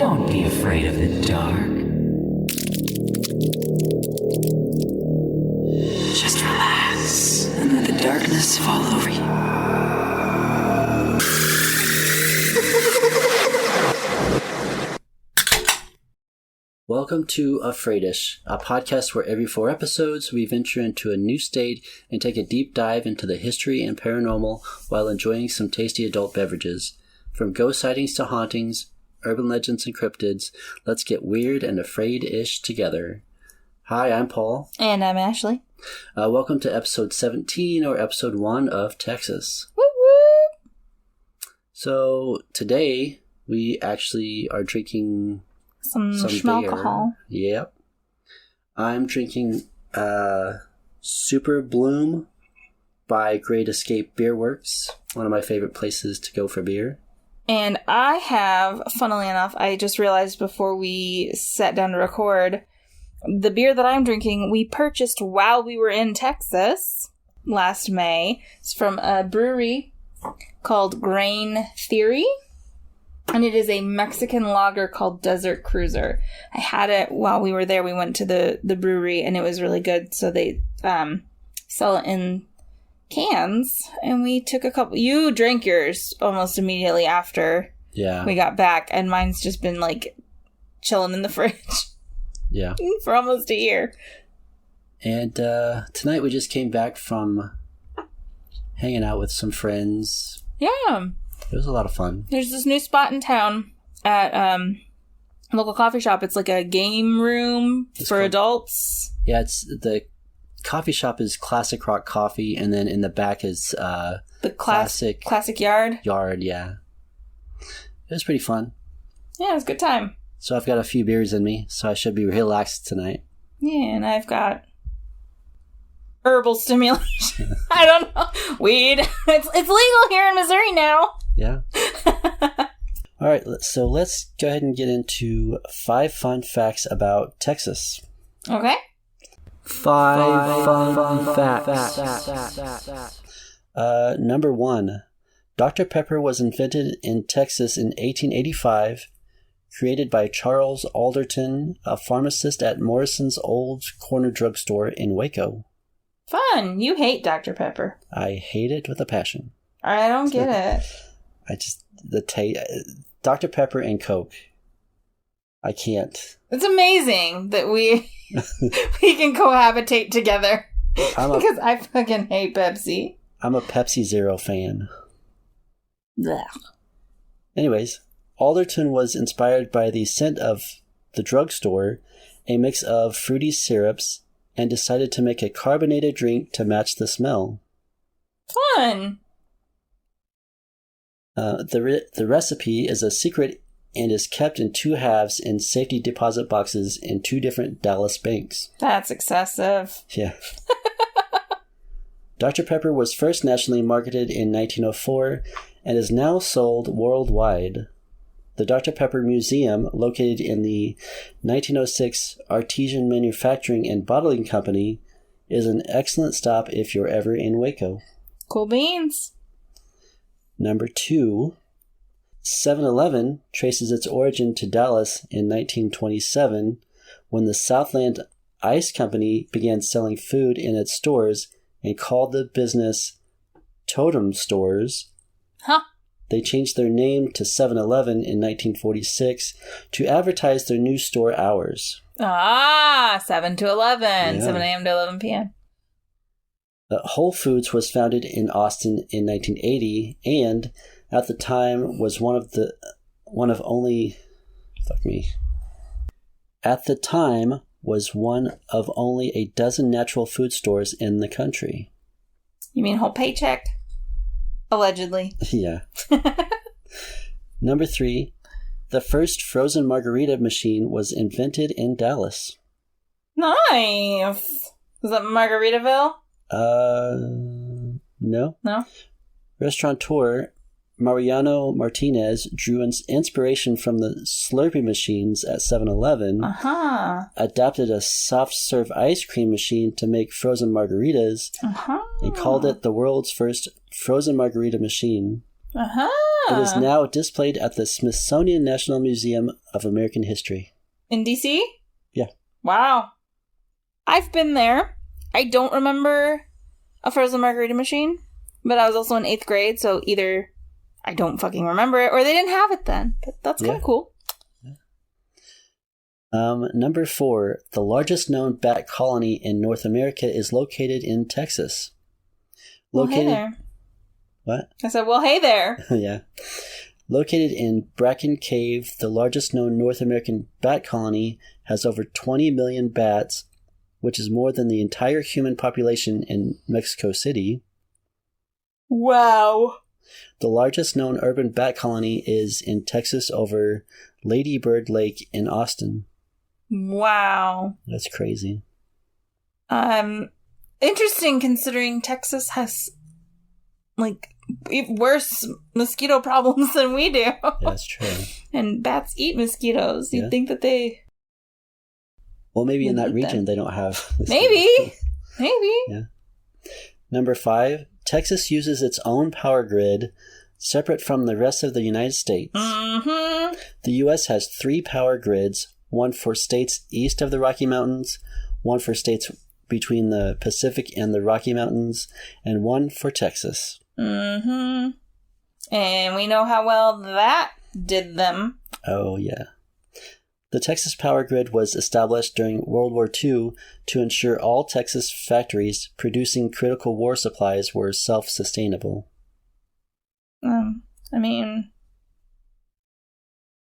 Don't be afraid of the dark. Just relax and let the darkness fall over you. Welcome to Afraidish, a podcast where every 4 episodes we venture into a new state and take a deep dive into the history and paranormal while enjoying some tasty adult beverages. From ghost sightings to hauntings, urban legends and cryptids, let's get weird and afraid-ish together. Hi, I'm Paul. And I'm Ashley. Welcome to episode 17, or episode 1 of Texas. Woo woo! So, today we actually are drinking Some alcohol. Yep. I'm drinking Super Bloom by Great Escape Beer Works, one of my favorite places to go for beer. And I have, funnily enough, I just realized before we sat down to record, the beer that I'm drinking, we purchased while we were in Texas last May. It's from a brewery called Grain Theory. And it is a Mexican lager called Desert Cruiser. I had it while we were there. We went to the brewery and it was really good. So they sell it in cans. And we took a couple. You drank yours almost immediately after we got back. And mine's just been like chilling in the fridge. Yeah. For almost a year. And tonight we just came back from hanging out with some friends. Yeah. It was a lot of fun. There's this new spot in town at a local coffee shop. It's like a game room for adults. Yeah, it's the coffee shop is Classic Rock Coffee, and then in the back is the classic yard. Yard, yeah. It was pretty fun. Yeah, it was a good time. So I've got a few beers in me, so I should be relaxed tonight. Yeah, and I've got herbal stimulation. I don't know. Weed. It's legal here in Missouri now. Yeah. All right, so let's go ahead and get into 5 fun facts about Texas. Okay. 5 fun facts. Number 1. Dr. Pepper was invented in Texas in 1885, created by Charles Alderton, a pharmacist at Morrison's Old Corner Drugstore in Waco. Fun. You hate Dr. Pepper. I hate it with a passion. I don't get it. Dr. Pepper and Coke. I can't. It's amazing that we can cohabitate together. Because I fucking hate Pepsi. I'm a Pepsi Zero fan. Blech. Anyways, Alderton was inspired by the scent of the drugstore, a mix of fruity syrups, and decided to make a carbonated drink to match the smell. Fun! The recipe is a secret and is kept in 2 halves in safety deposit boxes in 2 different Dallas banks. That's excessive. Yeah. Dr. Pepper was first nationally marketed in 1904 and is now sold worldwide. The Dr. Pepper Museum, located in the 1906 Artesian Manufacturing and Bottling Company, is an excellent stop if you're ever in Waco. Cool beans. Number 2, 7-Eleven traces its origin to Dallas in 1927 when the Southland Ice Company began selling food in its stores and called the business Totem Stores. Huh? They changed their name to 7-Eleven in 1946 to advertise their new store hours. 7 to 11. Yeah. 7 a.m. to 11 p.m. Whole Foods was founded in Austin in 1980 and, at the time, was one of only a dozen natural food stores in the country. You mean whole paycheck? Allegedly. Yeah. Number 3. The first frozen margarita machine was invented in Dallas. Nice. Was that Margaritaville? No. No? Restaurateur Mariano Martinez drew inspiration from the Slurpee machines at 7-Eleven, adapted a soft-serve ice cream machine to make frozen margaritas, and called it the world's first frozen margarita machine. It is now displayed at the Smithsonian National Museum of American History. In D.C.? Yeah. Wow. I've been there. I don't remember a frozen margarita machine, but I was also in 8th grade, so either I don't fucking remember it or they didn't have it then. But that's kind of cool. Number 4, the largest known bat colony in North America is located in Texas. Hey there. What? I said, well, hey there. Yeah. Located in Bracken Cave, the largest known North American bat colony has over 20 million bats, which is more than the entire human population in Mexico City. Wow. The largest known urban bat colony is in Texas over Lady Bird Lake in Austin. Wow. That's crazy. Interesting considering Texas has, worse mosquito problems than we do. Yeah, that's true. And bats eat mosquitoes. You'd think that they... Well, maybe in that region they don't have... Maybe. Yeah. Number 5, Texas uses its own power grid separate from the rest of the United States. Mm-hmm. The U.S. has 3 power grids, one for states east of the Rocky Mountains, one for states between the Pacific and the Rocky Mountains, and one for Texas. Mm-hmm. And we know how well that did them. Oh, yeah. The Texas power grid was established during World War II to ensure all Texas factories producing critical war supplies were self-sustainable.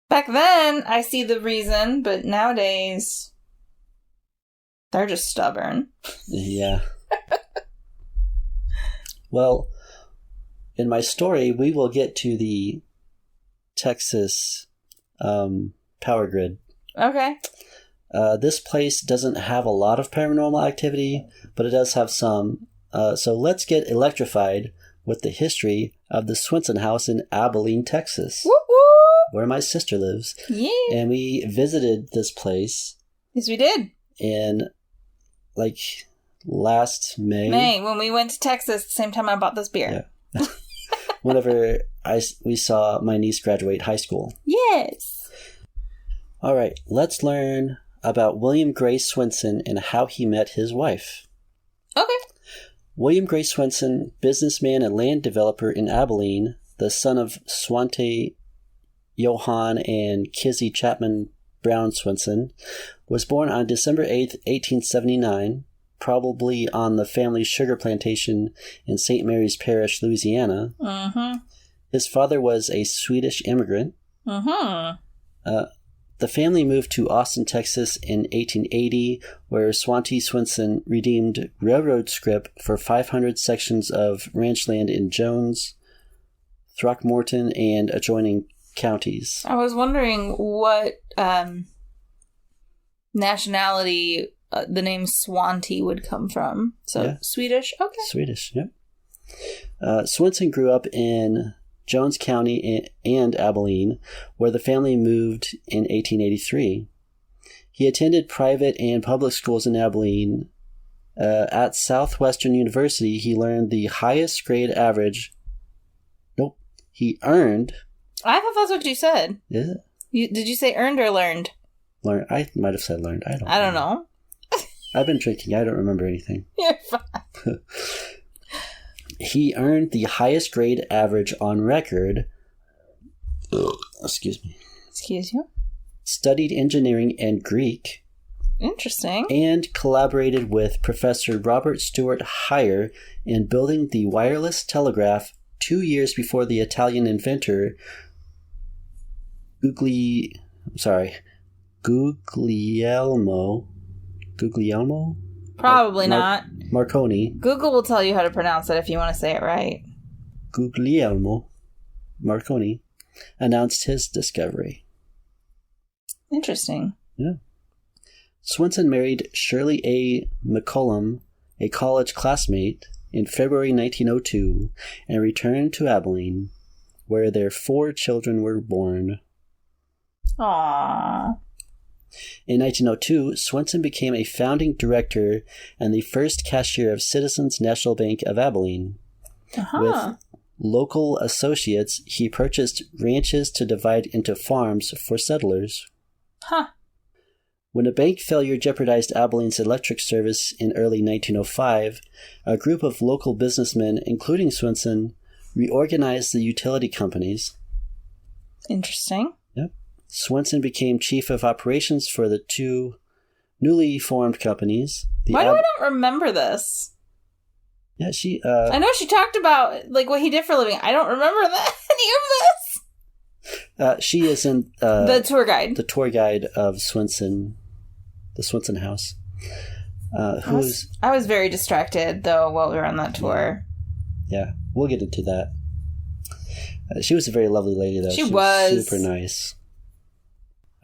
Back then, I see the reason, but nowadays, they're just stubborn. Yeah. Well, in my story, we will get to the Texas power grid. Okay. This place doesn't have a lot of paranormal activity, but it does have some. So let's get electrified with the history of the Swenson House in Abilene, Texas. Whoop whoop! Where my sister lives. Yeah. And we visited this place. Yes, we did. In, last May. When we went to Texas, the same time I bought this beer. Yeah. Whenever we saw my niece graduate high school. Yes. All right, let's learn about William Gray Swenson and how he met his wife. Okay. William Gray Swenson, businessman and land developer in Abilene, the son of Swante Johann and Kizzy Chapman Brown Swenson, was born on December 8th, 1879, probably on the family's sugar plantation in St. Mary's Parish, Louisiana. Mm-hmm. His father was a Swedish immigrant. Mm-hmm. The family moved to Austin, Texas in 1880, where Swante Swenson redeemed railroad scrip for 500 sections of ranch land in Jones, Throckmorton, and adjoining counties. I was wondering what nationality the name Swanty would come from. So, yeah. Swedish? Okay. Swedish, yep. Swenson grew up in Jones County and Abilene, where the family moved in 1883. He attended private and public schools in Abilene. At Southwestern University, he learned the highest grade average. Nope. He earned. I thought that's what you said. Is it? Did you say earned or learned? Learned. I might have said learned. I don't know. I've been drinking. I don't remember anything. You're fine. He earned the highest grade average on record. Excuse me. Excuse you? Studied engineering and Greek. Interesting. And collaborated with Professor Robert Stewart Heyer in building the wireless telegraph 2 years before the Italian inventor Guglielmo? Probably not. Marconi. Google will tell you how to pronounce it if you want to say it right. Guglielmo Marconi announced his discovery. Interesting. Yeah. Swenson married Shirley A. McCollum, a college classmate, in February 1902 and returned to Abilene, where their 4 children were born. Aww. In 1902, Swenson became a founding director and the first cashier of Citizens National Bank of Abilene. Uh-huh. local associates, he purchased ranches to divide into farms for settlers. Huh. When a bank failure jeopardized Abilene's electric service in early 1905, a group of local businessmen, including Swenson, reorganized the utility companies. Interesting. Yep. Swenson became chief of operations for the two newly formed companies. Why do I not remember this? Yeah, she... I know she talked about, like, what he did for a living. I don't remember any of this. She is in... the tour guide. The tour guide of Swenson... The Swenson House. I was very distracted, though, while we were on that tour. Yeah, we'll get into that. She was a very lovely lady, though. She was. Super nice.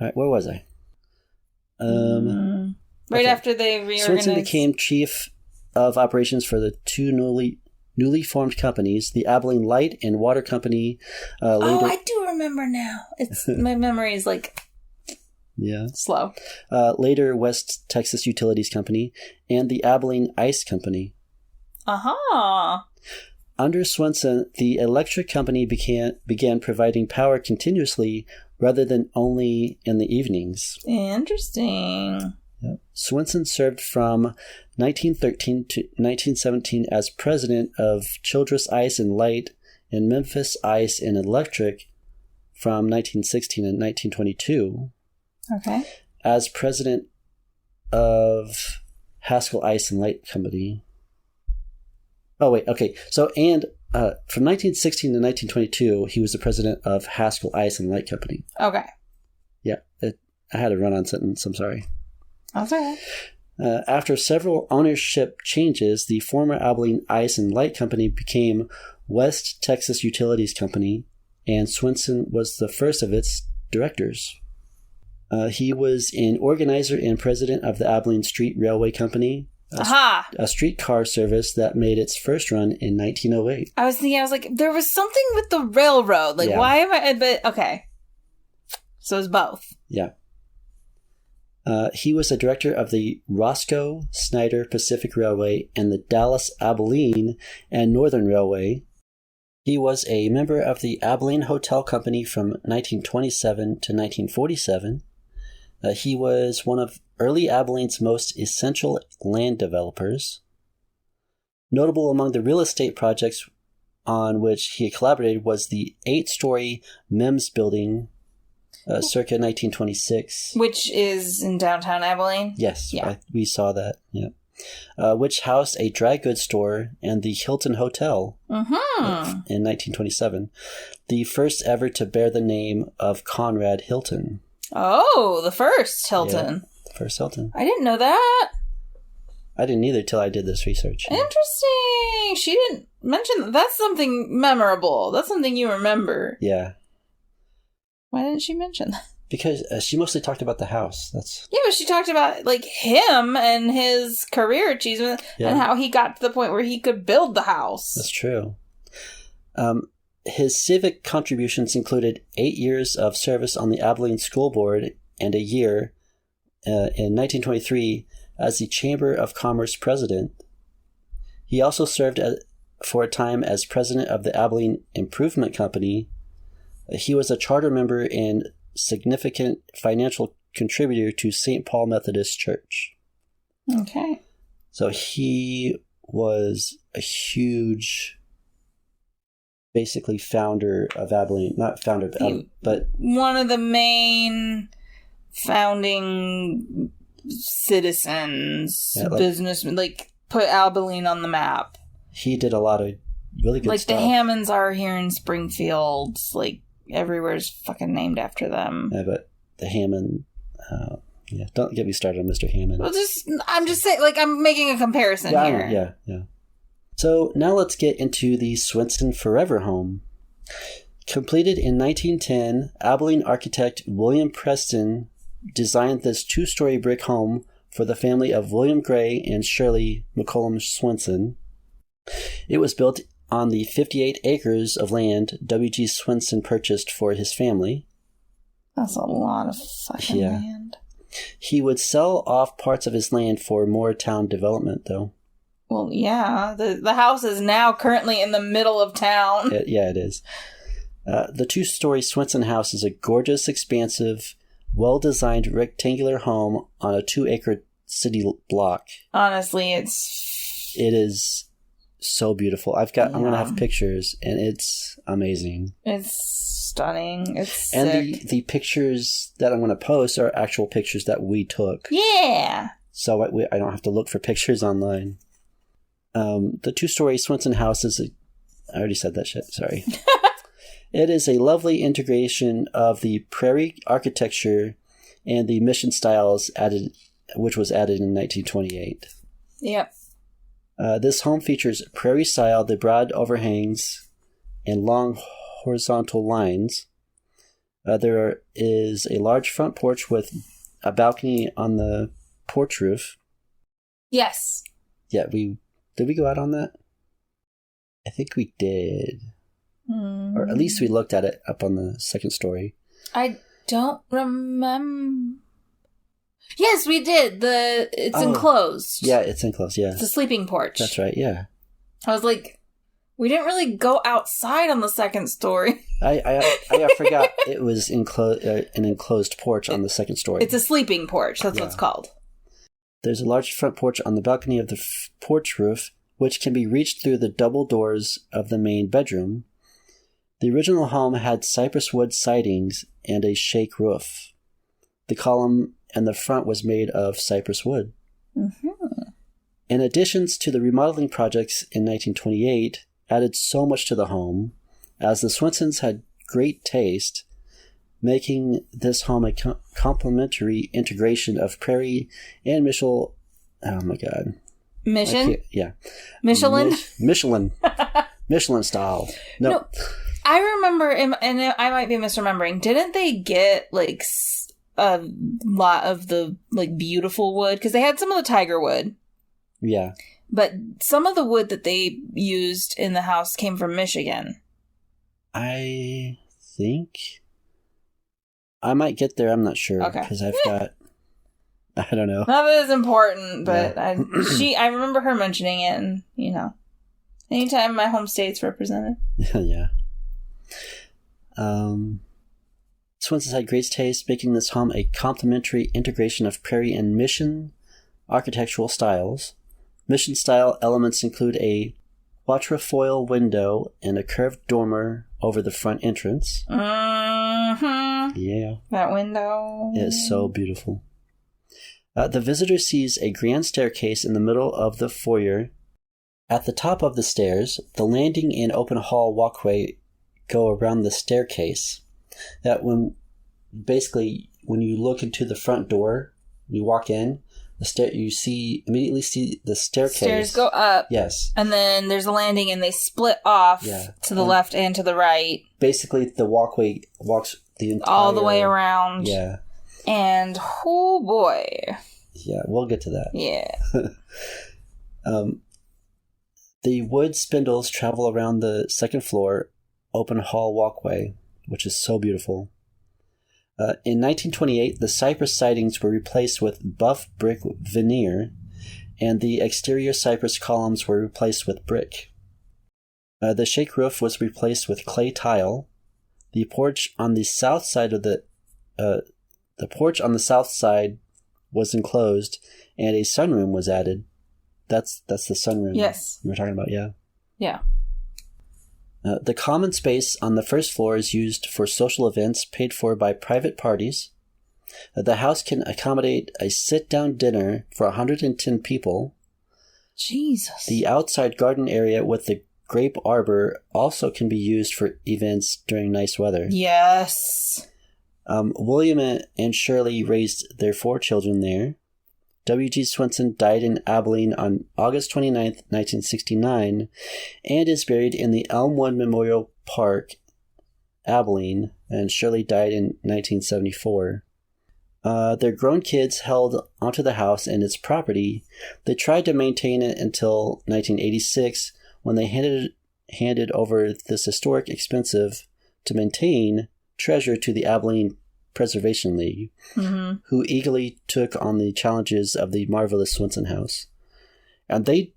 All right, where was I? Right after they reorganized. Swenson became chief of operations for the two newly formed companies, the Abilene Light and Water Company. Later... I do remember now. It's my memory is like... Yeah. Slow. Later, West Texas Utilities Company and the Abilene Ice Company. Uh-huh. Under Swenson, the electric company began providing power continuously rather than only in the evenings. Interesting. Yep. Swenson served from 1913 to 1917 as president of Childress Ice and Light and Memphis Ice and Electric from 1916 and 1922. Okay. As president of Haskell Ice and Light Company. Oh, wait, okay. So, and from 1916 to 1922, he was the president of Haskell Ice and Light Company. Okay. Yeah, I had a run-on sentence, I'm sorry. That's okay. After several ownership changes, the former Abilene Ice and Light Company became West Texas Utilities Company, and Swenson was the first of its directors. He was an organizer and president of the Abilene Street Railway Company, a streetcar service that made its first run in 1908. I was like, there was something with the railroad. Like, why am I... But, okay. So it's both. Yeah. He was a director of the Roscoe Snyder Pacific Railway and the Dallas, Abilene, and Northern Railway. He was a member of the Abilene Hotel Company from 1927 to 1947. He was one of early Abilene's most essential land developers. Notable among the real estate projects on which he collaborated was the 8-story MEMS building circa 1926. Which is in downtown Abilene? Yes, yeah. We saw that, yeah. Which housed a dry goods store and the Hilton Hotel in 1927, the first ever to bear the name of Conrad Hilton. Oh, the first Hilton. Yeah, the first Hilton. I didn't know that. I didn't either till I did this research. Interesting. She didn't mention that. That's something memorable. That's something you remember. Yeah. Why didn't she mention that? Because she mostly talked about the house. Yeah, but she talked about like him and his career achievement and how he got to the point where he could build the house. That's true. His civic contributions included 8 years of service on the Abilene School Board and a year in 1923 as the Chamber of Commerce president. He also served for a time as president of the Abilene Improvement Company. He was a charter member and significant financial contributor to St. Paul Methodist Church. Okay. So he was a huge... basically founder of Abilene, not founder, but one of the main founding citizens, businessmen, like put Abilene on the map. He did a lot of really good stuff. Like the Hammonds are here in Springfield, like everywhere's fucking named after them. Yeah, but the Hammond, don't get me started on Mr. Hammond. Well, I'm just saying, like I'm making a comparison here. Yeah. So now let's get into the Swenson Forever Home. Completed in 1910, Abilene architect William Preston designed this 2-story brick home for the family of William Gray and Shirley McCollum Swenson. It was built on the 58 acres of land W.G. Swenson purchased for his family. That's a lot of fucking land. He would sell off parts of his land for more town development, though. Well, yeah. The house is now currently in the middle of town. Yeah, it is. The 2-story Swenson House is a gorgeous, expansive, well-designed rectangular home on a 2-acre city block. Honestly, it is so beautiful. I'm going to have pictures, and it's amazing. It's stunning. It's sick. And the pictures that I'm going to post are actual pictures that we took. Yeah. So I don't have to look for pictures online. The 2-story Swenson House is I already said that shit. Sorry. It is a lovely integration of the prairie architecture and the mission styles which was added in 1928. Yep. This home features prairie style, the broad overhangs, and long horizontal lines. There is a large front porch with a balcony on the porch roof. Yes. Yeah, did we go out on that? I think we did. Or at least we looked at it up on the second story. I don't remember. Yes, we did. It's enclosed. Yeah, it's enclosed, yeah. It's a sleeping porch. That's right, yeah. I was like, we didn't really go outside on the second story. I forgot it was an enclosed porch on the second story. It's a sleeping porch. That's what it's called. There's a large front porch on the balcony of the porch roof, which can be reached through the double doors of the main bedroom. The original home had cypress wood sidings and a shake roof. The column and the front was made of cypress wood. Mm-hmm. In additions to the remodeling projects in 1928 added so much to the home, as the Swensons had great taste, making this home a complementary integration of prairie and Michelin. Yeah. Michelin? Michelin style. No. I remember, and I might be misremembering, didn't they get, like, a lot of the, like, beautiful wood? Because they had some of the tiger wood. Yeah. But some of the wood that they used in the house came from Michigan. I think I might get there. I'm not sure. Okay. Because I've got, I don't know. Not that it's important, but yeah. I remember her mentioning it, and, you know, anytime my home state's represented. Yeah. Swenson's had great taste, making this home a complementary integration of prairie and mission architectural styles. Mission style elements include a quatrefoil window and a curved dormer over the front entrance. Mm-hmm. Yeah. That window. It is so beautiful. The visitor sees a grand staircase in the middle of the foyer. At the top of the stairs, the landing and open hall walkway go around the staircase. That when you look into the front door, you walk in, you immediately see the staircase. Stairs go up. Yes. And then there's a landing, and they split off to the left and to the right. Basically, the walkway walks the entire... all the way around. Yeah. And, oh boy. Yeah, we'll get to that. Yeah. The wood spindles travel around the second floor open hall walkway, which is so beautiful. In 1928, the cypress sidings were replaced with buff brick veneer, and the exterior cypress columns were replaced with brick. The shake roof was replaced with clay tile. The porch on the south side was enclosed, and a sunroom was added. That's the sunroom. Yes. You were talking about, yeah. Yeah. The common space on the first floor is used for social events paid for by private parties. The house can accommodate a sit-down dinner for 110 people. Jesus. The outside garden area with the grape arbor also can be used for events during nice weather. Yes. William and Shirley raised their 4 children there. W.G. Swenson died in Abilene on August 29th, 1969, and is buried in the Elmwood Memorial Park, Abilene, and Shirley died in 1974. Their grown kids held onto the house and its property. They tried to maintain it until 1986, when they handed over this historic, expensive to maintain treasure to the Abilene Preservation League, mm-hmm. who eagerly took on the challenges of the marvelous Swenson House. And they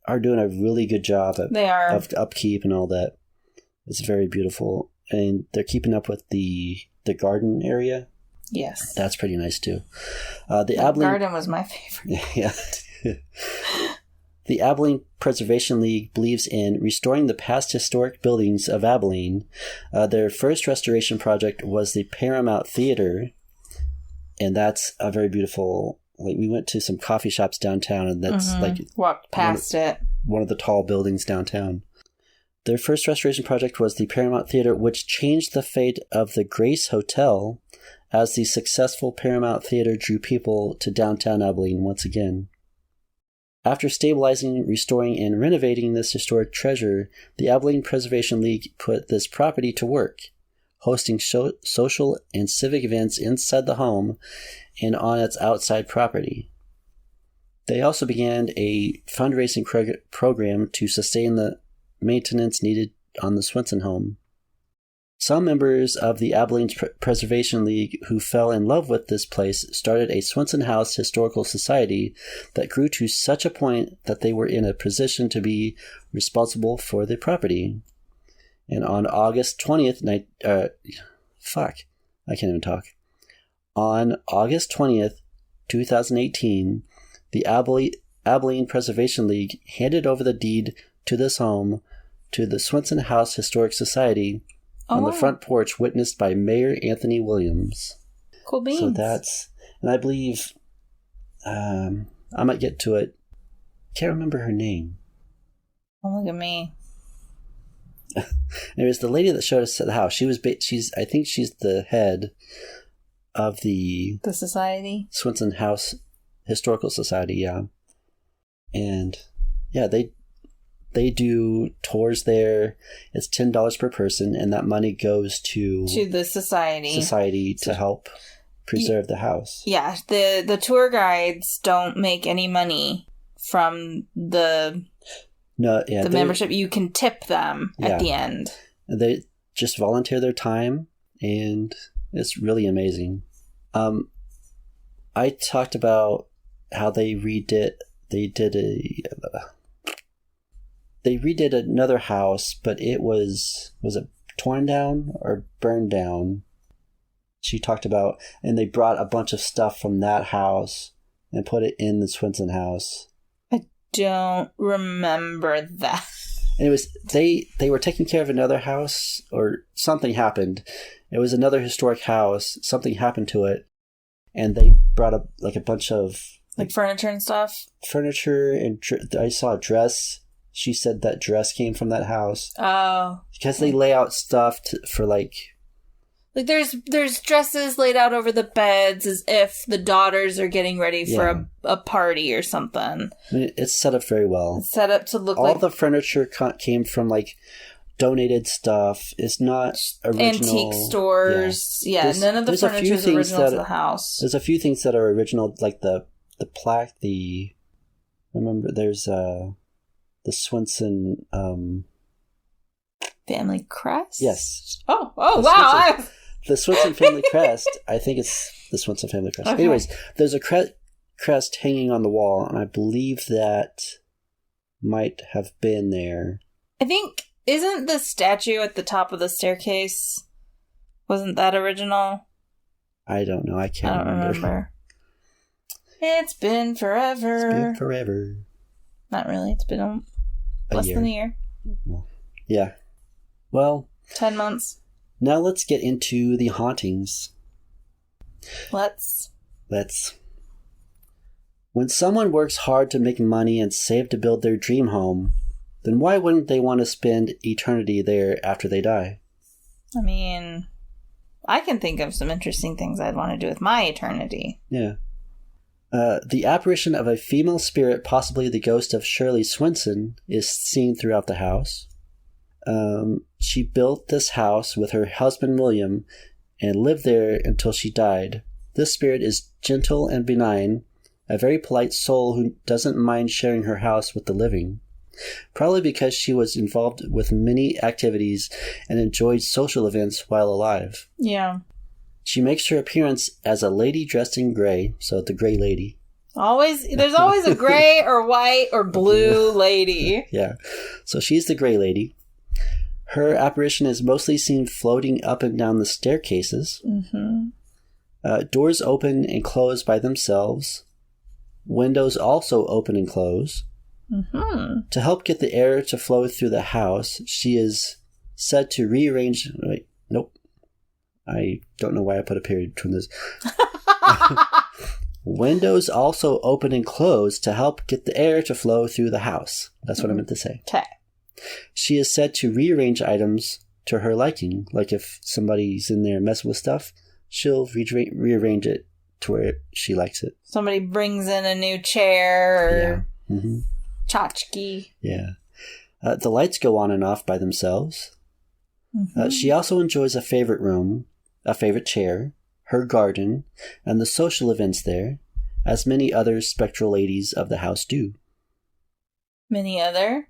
are doing a really good job of upkeep and all that. It's very beautiful. And they're keeping up with the garden area. Yes. That's pretty nice, too. The Abilene garden was my favorite. Yeah. The Abilene Preservation League believes in restoring the past historic buildings of Abilene. Their first restoration project was the Paramount Theater, and that's a very beautiful... Like, we went to some coffee shops downtown, and that's walked past one of the tall buildings downtown. Their first restoration project was the Paramount Theater, which changed the fate of the Grace Hotel as the successful Paramount Theater drew people to downtown Abilene once again. After stabilizing, restoring, and renovating this historic treasure, the Abilene Preservation League put this property to work, hosting social and civic events inside the home and on its outside property. They also began a fundraising program to sustain the maintenance needed on the Swenson home. Some members of the Abilene Preservation League who fell in love with this place started a Swenson House Historical Society that grew to such a point that they were in a position to be responsible for the property. And on August 20th, On August 20th, 2018, the Abilene Preservation League handed over the deed to this home to the Swenson House Historic Society on the front porch, witnessed by Mayor Anthony Williams. Cool beans. So that's, and I believe, I might get to it. Can't remember her name. Oh, look at me. It was the lady that showed us the house. I think she's the head of the society, Swenson House Historical Society. Yeah, and yeah, they do tours there. It's $10 per person, and that money goes to the society to help preserve the house. Yeah, the tour guides don't make any money from the membership. You can tip them at the end. They just volunteer their time, and it's really amazing. I talked about how they redid another house, but it was it torn down or burned down? She talked about, and they brought a bunch of stuff from that house and put it in the Swenson house. I don't remember that. And it was they were taking care of another house, or something happened. It was another historic house. Something happened to it, and they brought up like a bunch of furniture and stuff. Furniture, and I saw a dress. She said that dress came from that house. Oh, because they lay out stuff for there's dresses laid out over the beds as if the daughters are getting ready for a party or something. I mean, it's set up very well. It's set up to look all the furniture came from donated stuff. It's not original. Antique stores. Yeah, none of the furniture is original to the house. There's a few things that are original, like the plaque. Remember, there's the Swenson family crest. Yes. Oh wow! The Swenson family crest. I think it's the Swenson family crest. Okay. Anyways, there's a crest hanging on the wall, and I believe that might have been there. I think, isn't the statue at the top of the staircase, wasn't that original? I don't know. I don't remember. It's been forever. Not really. It's been less than a year. Yeah. Well, 10 months. Now let's get into the hauntings. Let's. When someone works hard to make money and save to build their dream home, then why wouldn't they want to spend eternity there after they die? I mean, I can think of some interesting things I'd want to do with my eternity. Yeah. The apparition of a female spirit, possibly the ghost of Shirley Swenson, is seen throughout the house. She built this house with her husband William and lived there until she died. This spirit is gentle and benign, a very polite soul who doesn't mind sharing her house with the living. Probably because she was involved with many activities and enjoyed social events while alive. Yeah. She makes her appearance as a lady dressed in gray, so the Gray Lady. There's always a gray or white or blue lady. Yeah. So she's the gray lady. Her apparition is mostly seen floating up and down the staircases. Mm-hmm. Doors open and close by themselves. Windows also open and close. Mm-hmm. To help get the air to flow through the house, she is said to rearrange... Wait, nope. I don't know why I put a period between this. Windows also open and close to help get the air to flow through the house. That's what I meant to say. Okay. She is said to rearrange items to her liking. Like if somebody's in there messing with stuff, she'll rearrange it to where she likes it. Somebody brings in a new chair or tchotchke. Yeah. The lights go on and off by themselves. Mm-hmm. She also enjoys a favorite room, a favorite chair, her garden, and the social events there, as many other spectral ladies of the house do. Many other?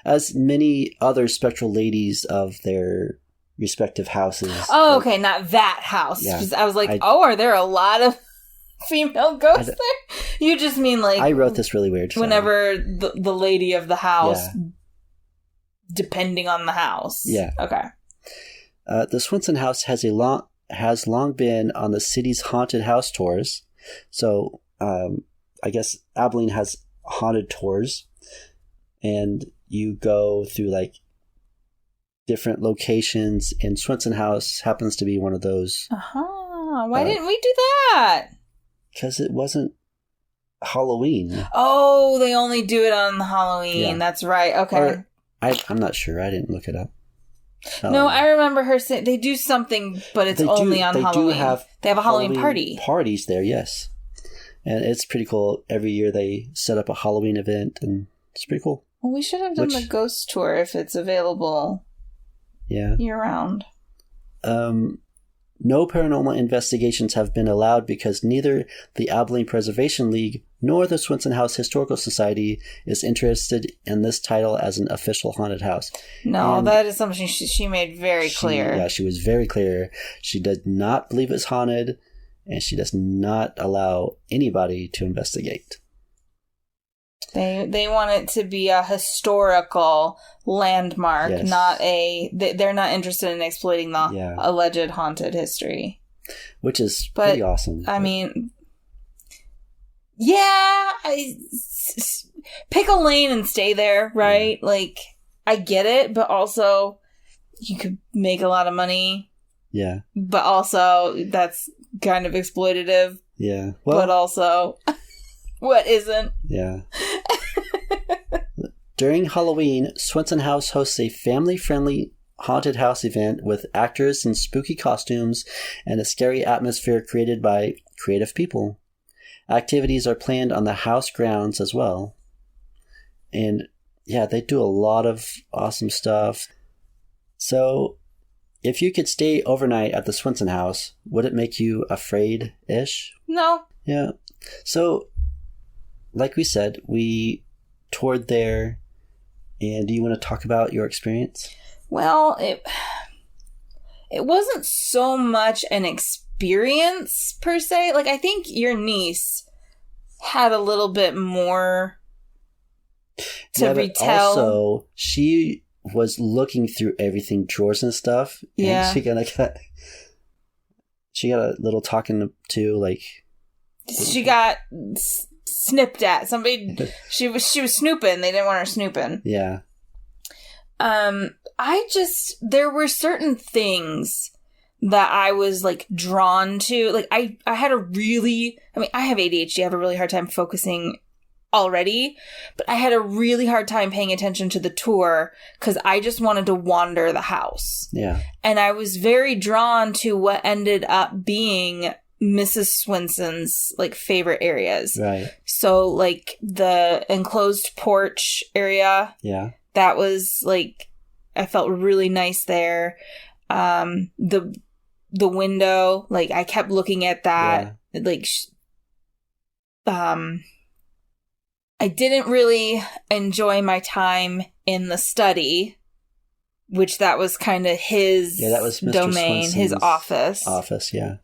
As many other spectral ladies of their respective houses. Oh, okay, not that house. Yeah. I was like, are there a lot of female ghosts there? You just mean like... I wrote this really weird. Whenever the lady of the house, depending on the house. Yeah. Okay. The Swenson House has long been on the city's haunted house tours. So, I guess Abilene has haunted tours, and you go through like different locations, and Swenson House happens to be one of those. Why didn't we do that? Because it wasn't Halloween. Oh, they only do it on Halloween. Yeah. That's right. Okay. I'm not sure. I didn't look it up. No, I remember her saying they do something, but it's only on Halloween. They have a Halloween party. Parties there, yes. And it's pretty cool. Every year they set up a Halloween event, and it's pretty cool. Well, we should have done the ghost tour if it's available year-round. No paranormal investigations have been allowed because neither the Abilene Preservation League nor the Swenson House Historical Society is interested in this title as an official haunted house. No, that is something she made very clear. Yeah, she was very clear. She does not believe it's haunted, and she does not allow anybody to investigate. They want it to be a historical landmark, not they're not interested in exploiting the alleged haunted history. Which is pretty awesome. I mean, pick a lane and stay there, right? Yeah. Like, I get it, but also you could make a lot of money. Yeah. But also, that's kind of exploitative. Yeah. Well, but also... What isn't? Yeah. During Halloween, Swenson House hosts a family-friendly haunted house event with actors in spooky costumes and a scary atmosphere created by creative people. Activities are planned on the house grounds as well. And they do a lot of awesome stuff. So, if you could stay overnight at the Swenson House, would it make you afraid-ish? No. Yeah. So... Like we said, we toured there, and do you want to talk about your experience? Well, it wasn't so much an experience, per se. Like, I think your niece had a little bit more to retell. But also, she was looking through everything, drawers and stuff, and she got a little talking to, like... She got... snipped at somebody. She was snooping. They didn't want her snooping. Yeah. There were certain things that I was like drawn to. Like I had I have ADHD. I have a really hard time focusing already, but I had a really hard time paying attention to the tour because I just wanted to wander the house. Yeah. And I was very drawn to what ended up being Mrs. Swenson's like favorite areas. Right. So like the enclosed porch area. Yeah. That was like, I felt really nice there. The window, like I kept looking at that. Yeah. Like, I didn't really enjoy my time in the study, which that was kind of his that was Mr. domain, Swenson's his office. Office, yeah.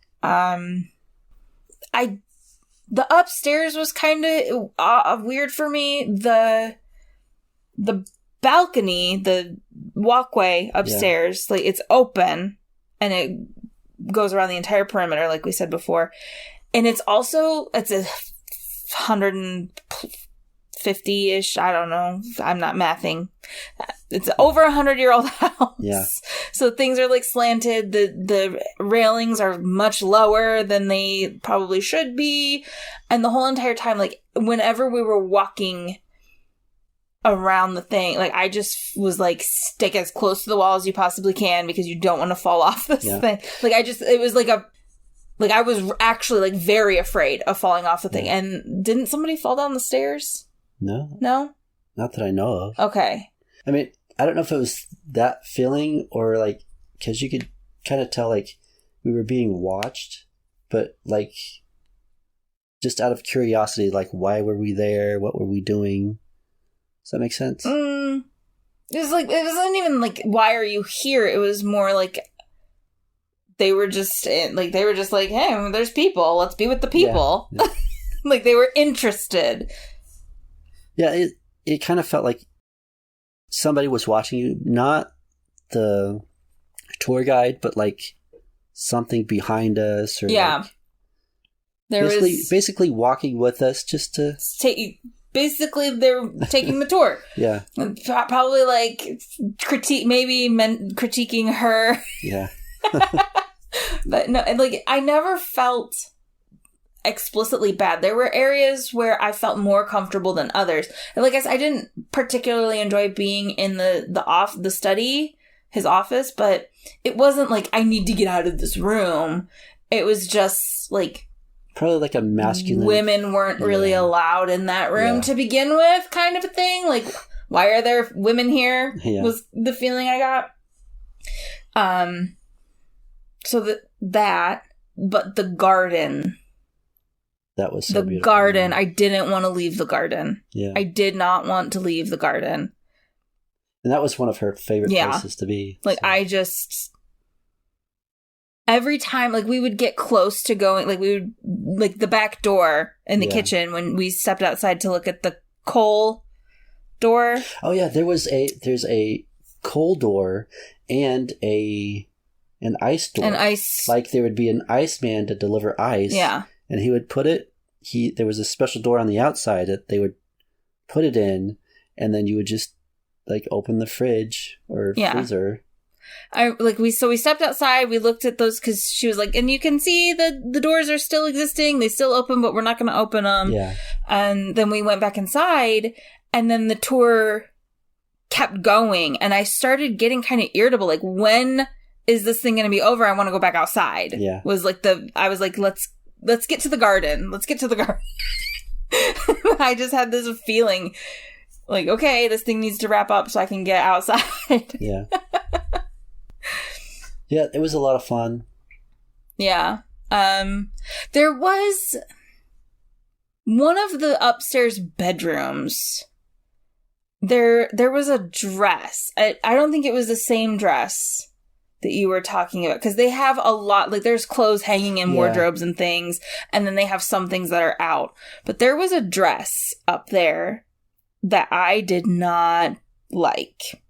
the upstairs was kind of weird for me. The balcony, the walkway upstairs, like it's open and it goes around the entire perimeter, like we said before. And it's a 150-ish, I don't know, I'm not mathing. It's over 100-year-old house. Yeah. So things are like slanted. The railings are much lower than they probably should be. And the whole entire time, like whenever we were walking around the thing, like I just was like, stick as close to the wall as you possibly can because you don't want to fall off this thing. Like it was like I was actually like very afraid of falling off the thing. And didn't somebody fall down the stairs? No. Not that I know of. Okay. I mean, I don't know if it was that feeling or like, because you could kind of tell like we were being watched, but like just out of curiosity, like why were we there? What were we doing? Does that make sense? It wasn't even like, why are you here? It was more like they were just like, hey, there's people. Let's be with the people. Yeah. Like they were interested. Yeah, it kind of felt like somebody was watching you, not the tour guide, but like something behind us, or like basically walking with us just to basically they're taking the tour. Yeah, probably like critiquing her. Yeah. But no, like I never felt explicitly bad. There were areas where I felt more comfortable than others. And like I said, I didn't particularly enjoy being in the study, his office, but it wasn't like I need to get out of this room. It was just like probably like a masculine. Women weren't really allowed in that room to begin with, kind of a thing. Like, why are there women here? Was the feeling I got. So but the garden. That was so the beautiful. Garden. I didn't want to leave the garden. Yeah. I did not want to leave the garden. And that was one of her favorite places to be. Like, so. Every time, like, we would get close to going, like, we would, like, the back door in the kitchen when we stepped outside to look at the coal door. Oh, yeah. There's a coal door and an ice door. Like, there would be an iceman to deliver ice. Yeah. And he would put it, there was a special door on the outside that they would put it in, and then you would just, like, open the fridge or freezer. We stepped outside, we looked at those, because she was like, and you can see the doors are still existing, they still open, but we're not going to open them. Yeah. And then we went back inside, and then the tour kept going, and I started getting kind of irritable, like, when is this thing going to be over? I want to go back outside. Yeah. I was like, let's get to the garden. Let's get to the garden. I just had this feeling like, okay, this thing needs to wrap up so I can get outside. Yeah. Yeah, it was a lot of fun. Yeah. There was one of the upstairs bedrooms. There was a dress. I don't think it was the same dress that you were talking about, because they have a lot, like there's clothes hanging in wardrobes and things, and then they have some things that are out. But there was a dress up there that I did not like.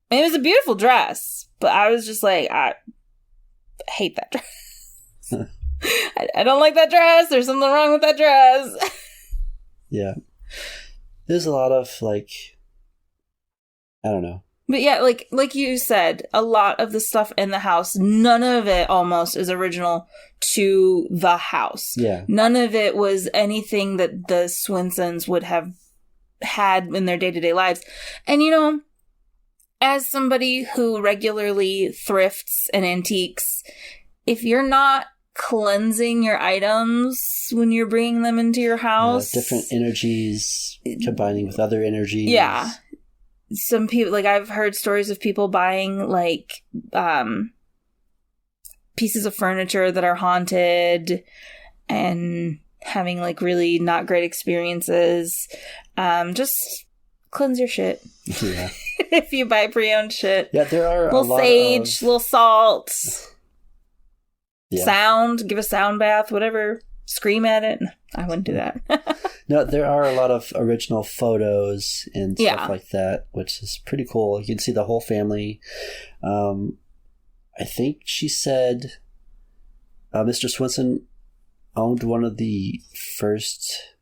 And it was a beautiful dress, but I was just like, I hate that dress. I don't like that dress. There's something wrong with that dress. Yeah. There's a lot of, like, I don't know. But yeah, like you said, a lot of the stuff in the house, none of it almost is original to the house. Yeah. None of it was anything that the Swensons would have had in their day-to-day lives. And, you know, as somebody who regularly thrifts and antiques, if you're not cleansing your items when you're bringing them into your house... different energies combining with other energies. Yeah. Some people, like, I've heard stories of people buying, like, pieces of furniture that are haunted and having, like, really not great experiences. Just cleanse your shit. Yeah. If you buy pre-owned shit. Yeah, there are a lot sage, little salt. Yeah. Sound, give a sound bath, whatever. scream at it. I wouldn't do that. No, there are a lot of original photos and stuff like that, which is pretty cool. You can see the whole family. I think she said Mr. Swenson owned one of the first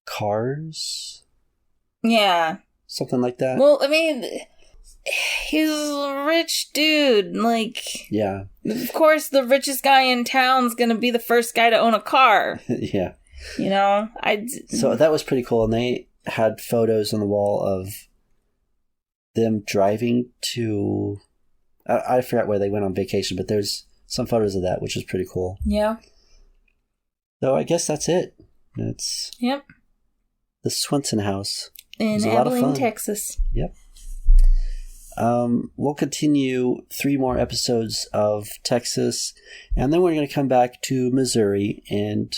cars. Yeah. Something like that. Well, I mean, he's a rich dude. Like, yeah. Of course, the richest guy in town's going to be the first guy to own a car. Yeah. You know? So that was pretty cool. And they had photos on the wall of them driving to... I forgot where they went on vacation, but there's some photos of that, which is pretty cool. Yeah. So I guess that's it. It's the Swenson House. In Abilene, Texas. Yep. We'll continue 3 more episodes of Texas, and then we're going to come back to Missouri and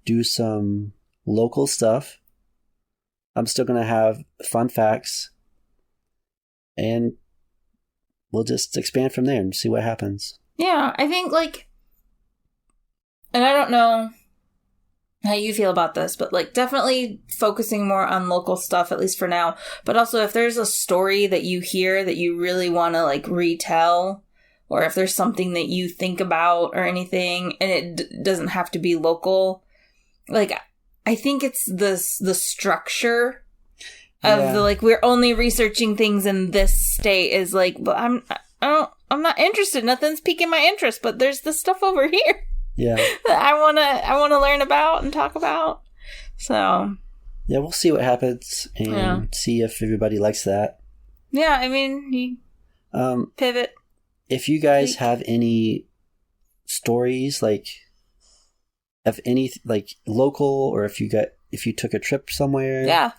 do some local stuff. I'm still going to have fun facts, and we'll just expand from there and see what happens. Yeah, I think, and I don't know how you feel about this, but, definitely focusing more on local stuff, at least for now. But also, if there's a story that you hear that you really want to, retell, or if there's something that you think about or anything, and it doesn't have to be local, I think it's the structure of the, we're only researching things in this state is, but I'm not interested. Nothing's piquing my interest, but there's this stuff over here. Yeah. That I wanna learn about and talk about. So yeah, we'll see what happens and see if everybody likes that. Yeah, I mean, you pivot. If you guys have any stories of any local, or if you took a trip somewhere. Yeah.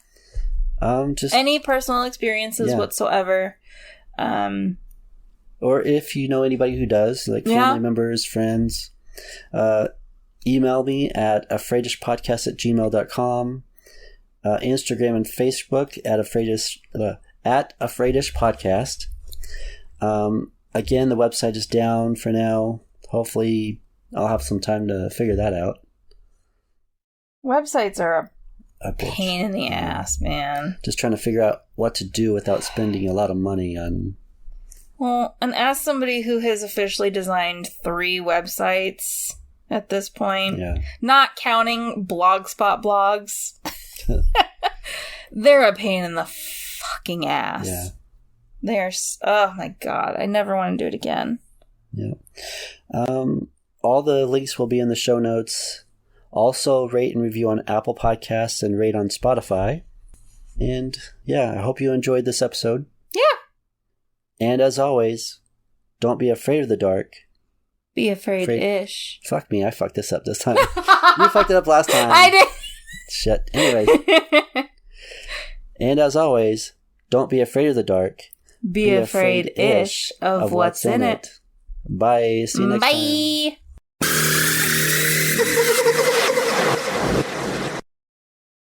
Just any personal experiences whatsoever. Or if you know anybody who does, family members, friends. Email me at afraidishpodcast@gmail.com, Instagram and Facebook at afraidishpodcast. Again, the website is down for now. Hopefully I'll have some time to figure that out. Websites are a pain in the ass, man. Just trying to figure out what to do without spending a lot of money on... Well, and as somebody who has officially designed 3 websites at this point, not counting Blogspot blogs, they're a pain in the fucking ass. Yeah. They're, oh my God, I never want to do it again. Yeah. All the links will be in the show notes. Also, rate and review on Apple Podcasts and rate on Spotify. And I hope you enjoyed this episode. Yeah. And as always, don't be afraid of the dark. Be afraid-ish. Fuck me, I fucked this up this time. You fucked it up last time. I did. Shit. Anyway. And as always, don't be afraid of the dark. Be afraid-ish of what's in it. Bye. See you next time. Bye.